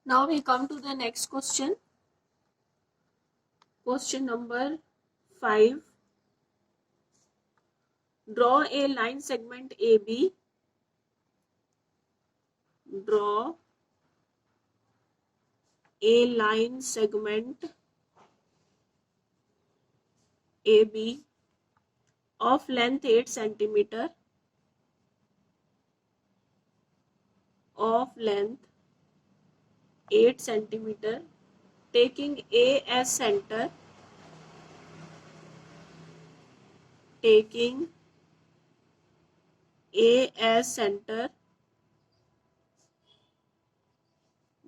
Now we come to the next question. Question number 5. Draw a line segment AB. Draw a line segment AB of length 8 centimeter, taking A as center,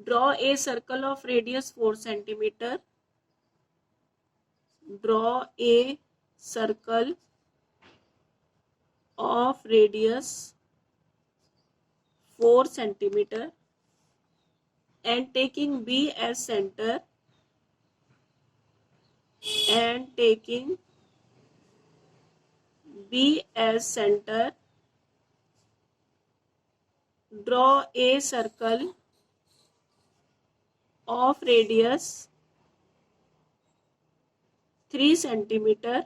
draw a circle of radius 4 centimeter, draw a circle of radius 4 centimeter and taking B as center draw a circle of radius 3 centimeter.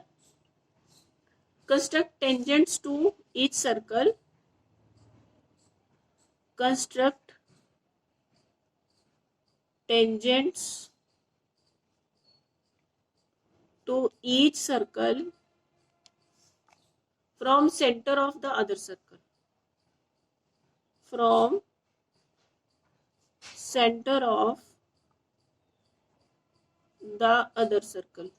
Construct tangents to each circle. Construct tangents to each circle from center of the other circle. From center of the other circle.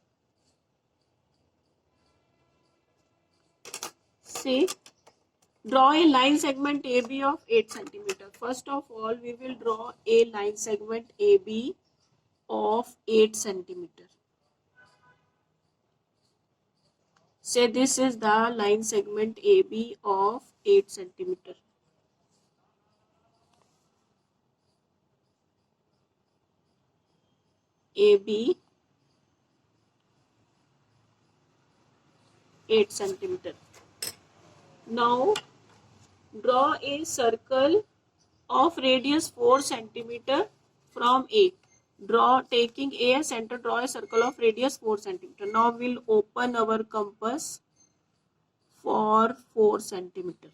Say, draw a line segment AB of 8 centimeter. First of all, we will draw a line segment AB of 8 centimeter. Say this is the line segment AB of 8 centimeter. AB 8 centimeter. Now draw a circle of radius 4 centimeter from A. Taking A as center, draw a circle of radius 4 centimeter. Now we'll open our compass for 4 centimeter.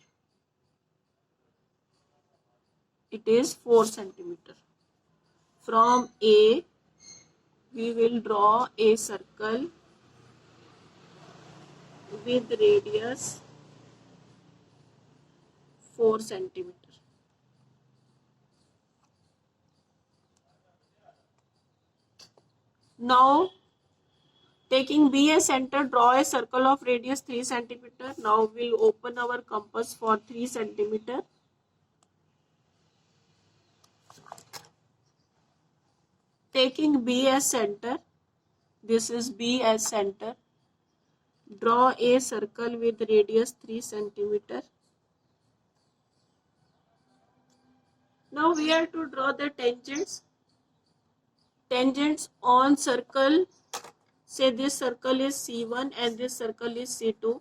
It is 4 centimeter. From A, we will draw a circle with radius 4 centimeter. Now, taking B as center, draw a circle of radius 3 centimeter. Now we'll open our compass for 3 centimeter. Taking B as center, this is B as center. Draw a circle with radius 3 centimeter. Now we are to draw the tangents. Tangents on circle. Say this circle is C1 and this circle is C2.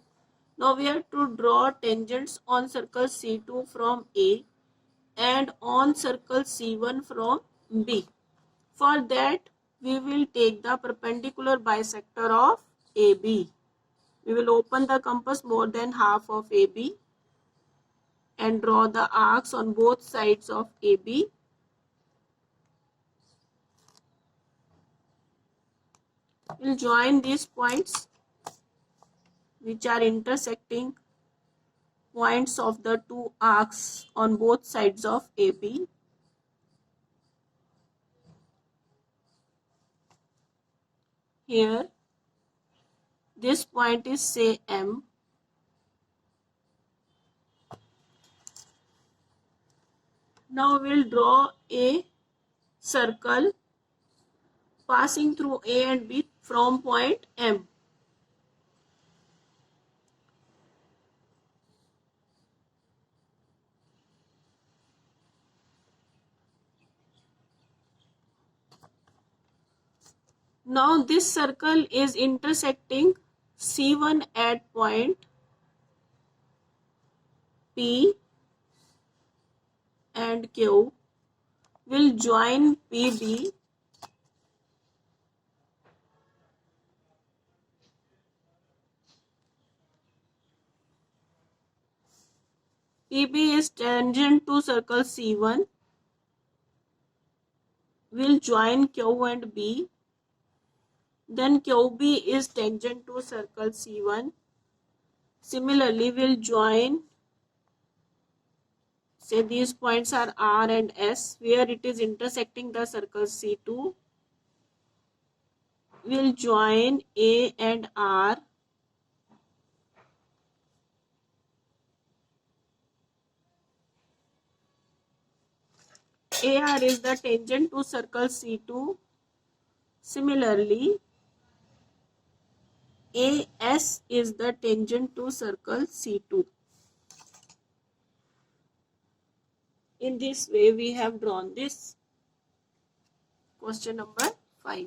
Now we have to draw tangents on circle C2 from A and on circle C1 from B. For that, we will take the perpendicular bisector of AB. We will open the compass more than half of AB and draw the arcs on both sides of AB. We'll join these points which are intersecting points of the two arcs on both sides of AB. Here, this point is say M. Now we'll draw a circle passing through A and B from point M. Now this circle is intersecting C1 at point P and Q. will join PB PB is tangent to circle C1, will join Q and B. Then QB is tangent to circle C1. Similarly, will join, say these points are R and S, where it is intersecting the circle C2. Will join A and R. AR is the tangent to circle C2. Similarly, AS is the tangent to circle C2. In this way, we have drawn this question number 5.